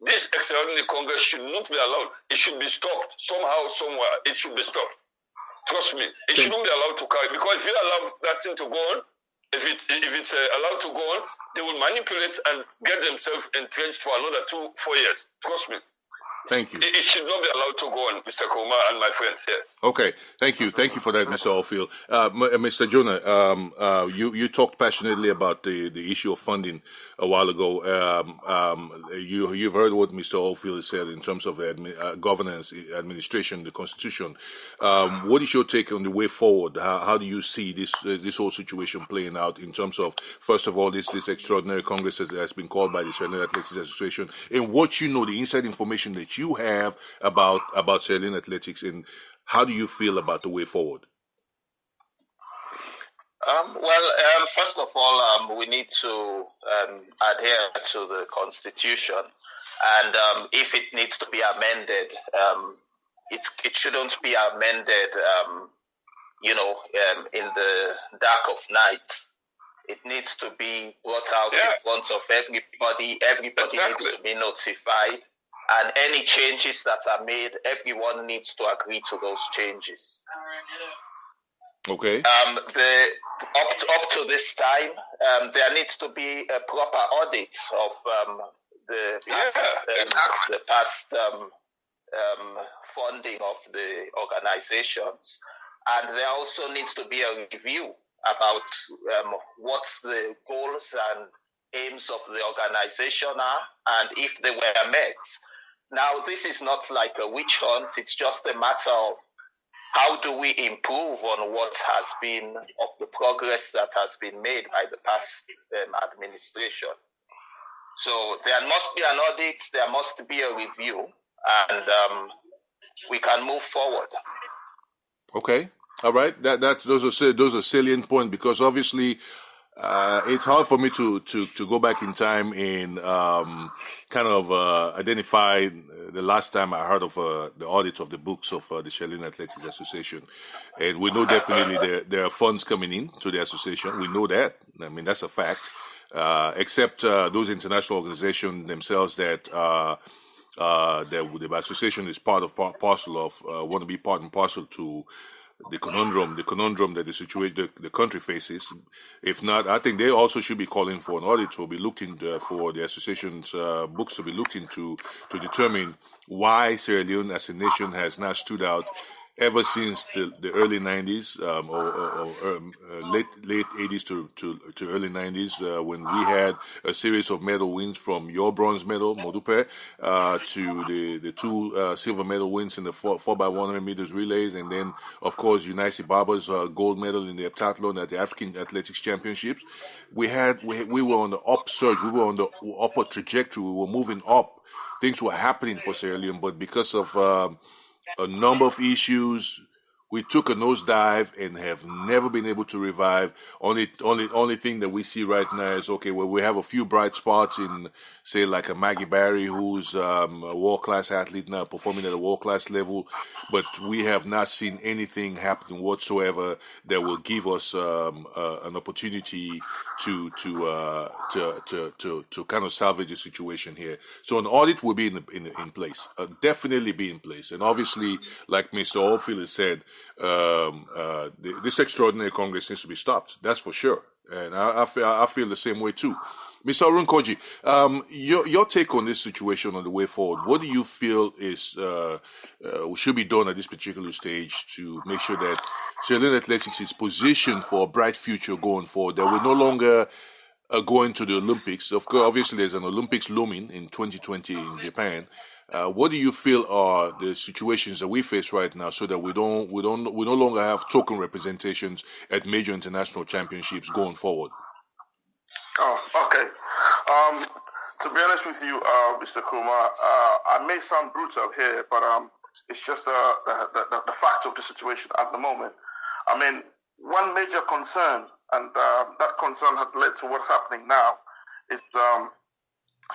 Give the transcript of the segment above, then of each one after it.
this extraordinary Congress should not be allowed. It should be stopped somehow, somewhere. It should be stopped. Trust me, it shouldn't be allowed to carry, because if you allow that thing to go on, if it's allowed to go on, they will manipulate and get themselves entrenched for another 2-4 years. Trust me. Thank you. It should not be allowed to go on, Mr. Koma and my friends here. Okay, thank you for that, Mr. Oldfield. Mr. Jonah, you talked passionately about the issue of funding a while ago. You've heard what Mr. Oldfield said in terms of governance, administration, the Constitution. What is your take on the way forward? How do you see this whole situation playing out in terms of, first of all, this extraordinary Congress has been called by the Sierra Leone Athletics Association, and what you know, the inside information that you have about Sierra Leone Athletics, and how do you feel about the way forward? First of all, we need to adhere to the Constitution, and if it needs to be amended, it shouldn't be amended, in the dark of night. It needs to be brought out in front of everybody. Everybody needs to be notified. And any changes that are made, everyone needs to agree to those changes. Okay. Up to this time, there needs to be a proper audit of the past funding of the organizations, and there also needs to be a review about what's the goals and aims of the organization are, and if they were met. Now, this is not like a witch hunt. It's just a matter of how do we improve on what has been, of the progress that has been made by the past administration. So there must be an audit, there must be a review, and we can move forward. Okay. All right. Those are salient points, because obviously it's hard for me to go back in time and identify the last time I heard of the audit of the books of the Sierra Leone Athletics Association. And we know definitely there are funds coming in to the association. We know that. I mean, that's a fact. Except those international organizations themselves that the association is part parcel of, want to be part and parcel to the conundrum that the country faces. If not, I think they also should be calling for an audit to be looked into, for the association's books to be looked into, to determine why Sierra Leone as a nation has not stood out ever since the early 90s, late 80s to early 90s, when we had a series of medal wins, from your bronze medal, Modupe, to the two silver medal wins in the 4x100 meters relays, and then, of course, Unice Barber's gold medal in the heptathlon at the African Athletics Championships. We were on the upsurge, we were on the upper trajectory, we were moving up. Things were happening for Sierra Leone, but because of a number of issues, we took a nosedive and have never been able to revive. Only thing that we see right now is, okay, well, we have a few bright spots in, say, like a Maggie Barry, who's a world-class athlete now, performing at a world-class level, but we have not seen anything happening whatsoever that will give us an opportunity to kind of salvage the situation here. So an audit will be in place, definitely be in place, and obviously, like Mr. Oldfield has said, this extraordinary Congress needs to be stopped. That's for sure, and I feel the same way too. Mr. Arun Koji, your take on this situation on the way forward. What do you feel is should be done at this particular stage to make sure that Sierra Leone Athletics is positioned for a bright future going forward, that we're no longer going to the Olympics? Of course, obviously, there's an Olympics looming in 2020 in Japan. What do you feel are the situations that we face right now, so that we no longer have token representations at major international championships going forward? Oh, okay. To be honest with you, Mr. Kumar, I may sound brutal here, but it's just the fact of the situation at the moment. I mean, one major concern, and that concern has led to what's happening now, is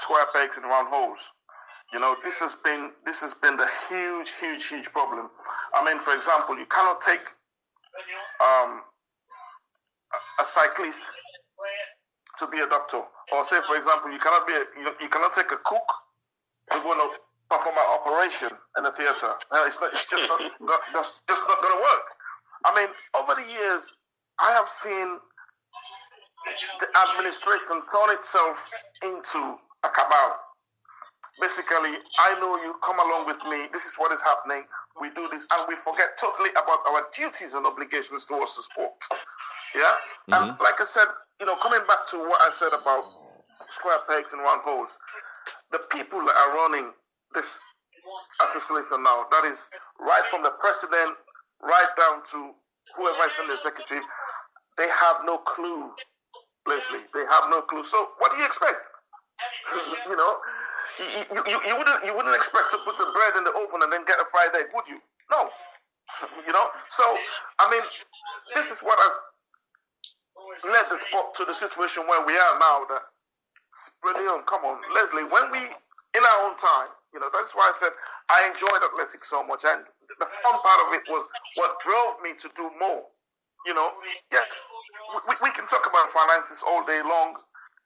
square pegs in round holes. You know, this has been the huge problem. I mean, for example, you cannot take a cyclist to be a doctor, or say, for example, you cannot take a cook to magician in the theater. It's just not going to work. I mean, over the years, I have seen the administration turn itself into a cabal. Basically, I know you, come along with me, this is what is happening, we do this, and we forget totally about our duties and obligations towards the sport. Yeah? And like I said, coming back to what I said about square pegs and round holes, the people that are running this association now, that is right from the president right down to whoever is in the executive, they have no clue, Leslie. They have no clue. So what do you expect? You wouldn't expect to put the bread in the oven and then get a fried egg, would you? No. So I mean, this is what has led the sport to the situation where we are now. That Leon, come on, Leslie. When we in our own time, that's why I said I enjoyed athletics so much, and the fun part of it was what drove me to do more. Yes, we can talk about finances all day long,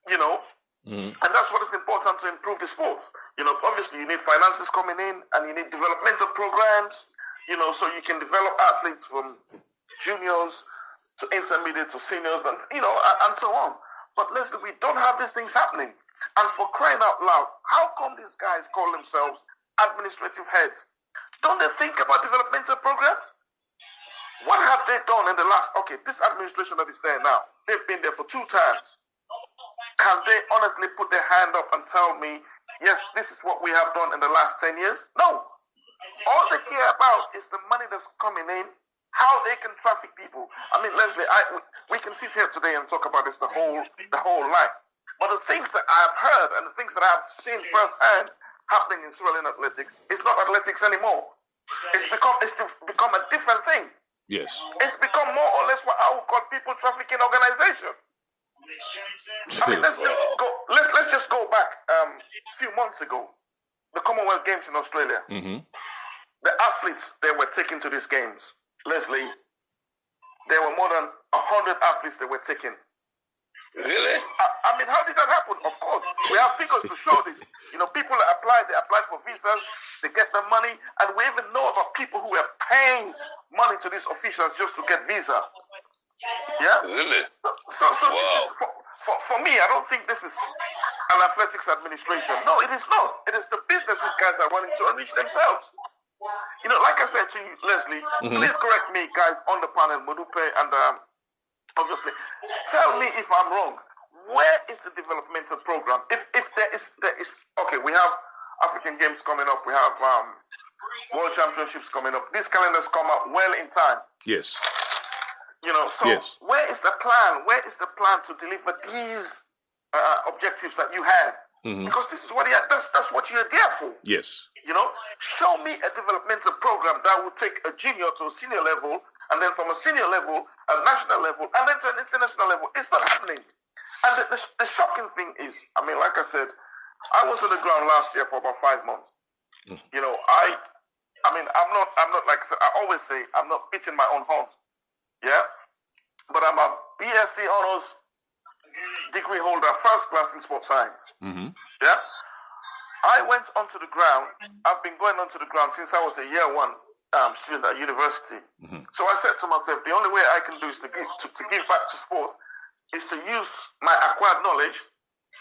and that's what is important to improve the sport. Obviously you need finances coming in, and you need developmental programs, so you can develop athletes from juniors to intermediate to seniors, and and so on. But Leslie, we don't have these things happening. And for crying out loud, how come these guys call themselves administrative heads? Don't they think about developmental programs? What have they done in the last, this administration that is there now, they've been there for 2 terms. Can they honestly put their hand up and tell me, yes, this is what we have done in the last 10 years? No. All they care about is the money that's coming in, how they can traffic people. I mean, Leslie, we can sit here today and talk about this the whole night. But the things that I've heard and the things that I've seen firsthand happening in Sierra Leone athletics, it's not athletics anymore. It's become a different thing. Yes. It's become more or less what I would call people trafficking organization. I mean, let's just go back a few months ago, the Commonwealth Games in Australia. The athletes that were taken to these games, Leslie, there were more than 100 athletes that were taken. Really? I mean, how did that happen? Of course, we have figures to show this. People that they applied for visas, they get the money, and we even know about people who were paying money to these officials just to get visa. Yeah? Really? So wow. This is, for me, I don't think this is an athletics administration. No, it is not. It is the business these guys are running to enrich themselves. Like I said to you, Leslie, please correct me, guys, on the panel, Modupe, and obviously, tell me if I'm wrong. Where is the developmental program? If there is, we have African Games coming up. We have World Championships coming up. These calendars come up well in time. Yes. So yes. Where is the plan? Where is the plan to deliver these objectives that you have? Because this is what that's what you're there for. Yes. Show me a developmental program that will take a junior to a senior level, and then from a senior level, a national level, and then to an international level. It's not happening. And the shocking thing is, I mean, like I said, I was on the ground last year for about 5 months. I mean, I'm not like I always say, I'm not beating my own horn. Yeah? But I'm a BSc honors degree holder, first class in sports science. Yeah? I went onto the ground. I've been going onto the ground since I was a year 1 student at university. So I said to myself, the only way I can do is to give back to sport is to use my acquired knowledge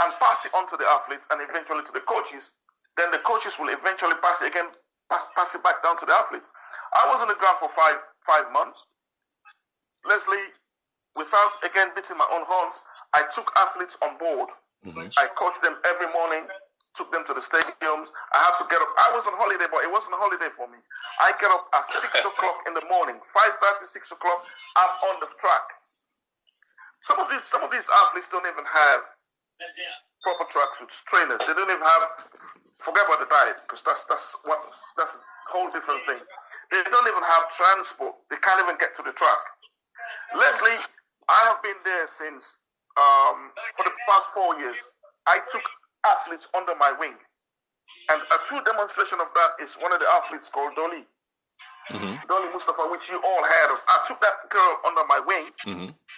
and pass it on to the athletes and eventually to the coaches. Then the coaches will eventually pass it pass it back down to the athletes. I was on the ground for five months. Leslie, without again beating my own horns, I took athletes on board. I coached them every morning, took them to the stadiums. I had to get up. I was on holiday, but it wasn't a holiday for me. I get up at 6 o'clock in the morning, 5:30, 6 o'clock. I'm on the track. Some of these athletes don't even have proper tracksuits, trainers. They don't even have. Forget about the diet, because that's a whole different thing. They don't even have transport. They can't even get to the track. Leslie, I have been there since for the past 4 years. I took athletes under my wing, and a true demonstration of that is one of the athletes called Dolly. Dolly Mustafa, which you all heard of. I took that girl under my wing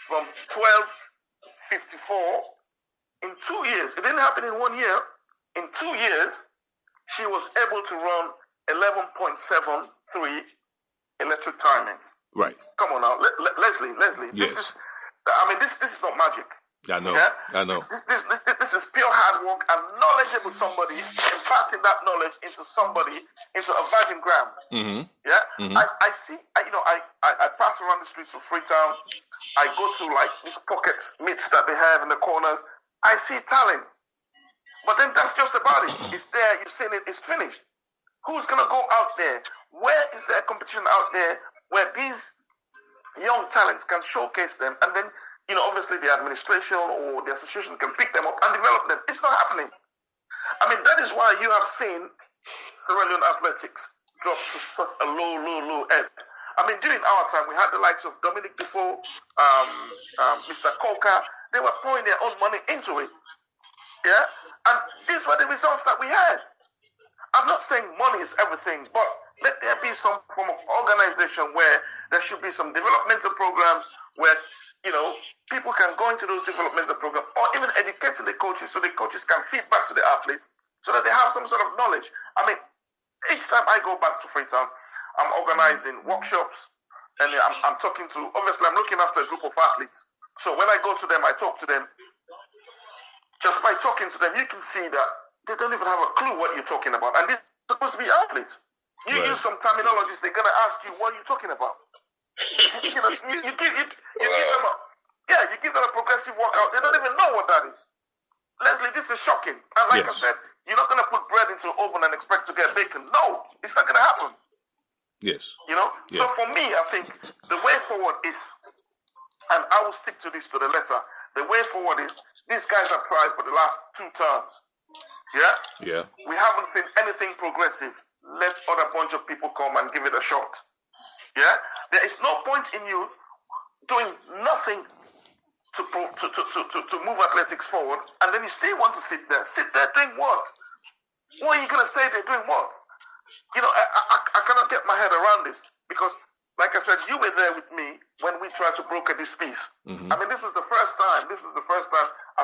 from 12:54 in 2 years. It didn't happen in 1 year. In 2 years, she was able to run 11.73 electric timing. Right. Come on now, Leslie. Yes. This is not magic. I know. Yeah? I know. This is pure hard work and knowledgeable somebody imparting that knowledge into a virgin ground. Mm-hmm. Yeah. Mm-hmm. I see. I pass around the streets of Freetown. I go through like these pockets, meats that they have in the corners. I see talent, but then that's just about it. It's there. You've seen it. It's finished. Who's gonna go out there? Where is there competition out there where these young talents can showcase them, and then obviously the administration or the association can pick them up and develop them? It's not happening. I mean, that is why you have seen Sierra Leone athletics drop to such a low end. I mean, during our time, we had the likes of Dominic Defoe, Mr. Coker. They were pouring their own money into it. Yeah? And these were the results that we had. I'm not saying money is everything, but let there be some form of organization where there should be some developmental programs where, people can go into those developmental programs, or even educating the coaches so the coaches can feed back to the athletes so that they have some sort of knowledge. I mean, each time I go back to Freetown, I'm organizing workshops, and I'm talking to, obviously I'm looking after a group of athletes. So when I go to them, I talk to them. Just by talking to them, you can see that they don't even have a clue what you're talking about. And these are supposed to be athletes. You use some terminologies, they're going to ask you, what are you talking about? you give them a progressive workout. They don't even know what that is. Leslie, this is shocking. And like I said, you're not going to put bread into an oven and expect to get bacon. No, it's not going to happen. Yes. So for me, I think the way forward is, and I will stick to this to the letter, the way forward is, these guys have tried for the last 2 terms. Yeah? Yeah. We haven't seen anything progressive. Let other bunch of people come and give it a shot. Yeah? There is no point in you doing nothing to move athletics forward, and then you still want to sit there. Sit there doing what? What are you going to stay there doing what? I cannot get my head around this, because, like I said, you were there with me when we tried to broker this piece. Mm-hmm. I mean, this is the first time, as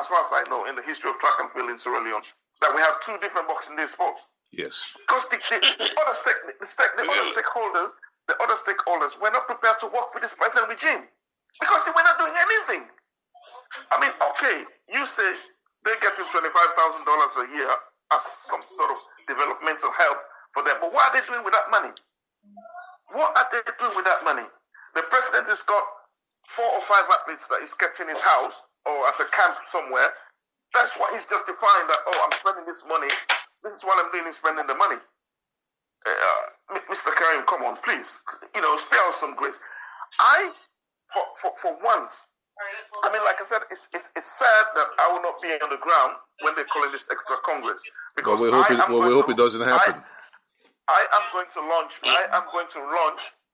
far as I know, in the history of track and field in Sierra Leone, that we have 2 different boxing day sports. Yes. Because the other stakeholders were not prepared to work with this present regime, because they were not doing anything. I mean, okay, you say they're getting $25,000 a year as some sort of developmental help for them, but what are they doing with that money? What are they doing with that money? The president has got 4 or 5 athletes that he's kept in his house or at a camp somewhere. That's what he's justifying, that, I'm spending this money. This is what I'm doing, is spending the money. Mr. Karim, come on, please. Spare us some grace. For once, I mean, like I said, it's sad that I will not be on the ground when they're calling this extra Congress. Because we hope it doesn't happen. I am going to launch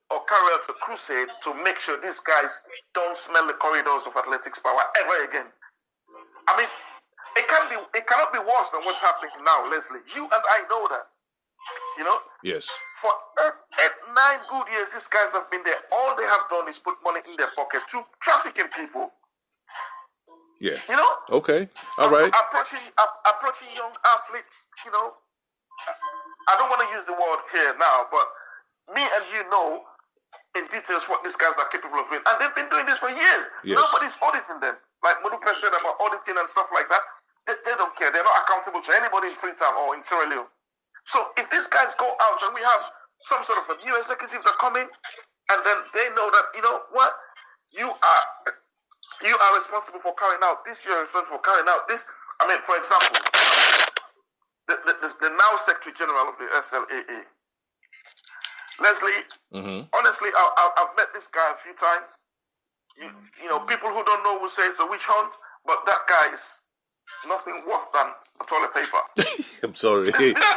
or carry out a crusade to make sure these guys don't smell the corridors of athletics power ever again. I mean, it cannot be worse than what's happening now, Leslie. You and I know that. Yes. For 8-9 good years, these guys have been there. All they have done is put money in their pocket to trafficking people. Yeah. Okay. All right. Approaching young athletes. I don't want to use the word here now, but me and you know in details what these guys are capable of doing, and they've been doing this for years. Yes. Nobody's auditing them. Like Modupe said about auditing and stuff like that. They don't care. They're not accountable to anybody in Freetown or in Sierra Leone. So if these guys go out and we have some sort of a new executive that come in, and then they know that, what, you are responsible for carrying out this, you're responsible for carrying out this. I mean, for example, the now Secretary General of the SLAA, Leslie, honestly, I've met this guy a few times. People who don't know will say it's a witch hunt, but that guy is nothing worse than a toilet paper. I'm sorry. Okay. This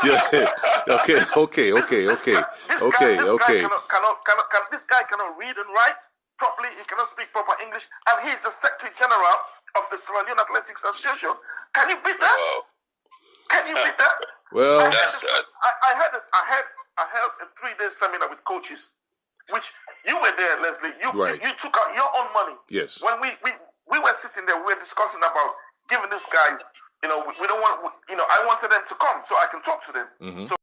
guy cannot read and write properly. He cannot speak proper English, and he's the Secretary General of the Sierra Leone Athletics Association. Can you beat that? Wow. Can you beat that? Well, I held a 3-day seminar with coaches, which you were there, Leslie. You took out your own money. Yes. When we were sitting there, we were discussing about giving these guys, we don't want, I wanted them to come so I can talk to them. So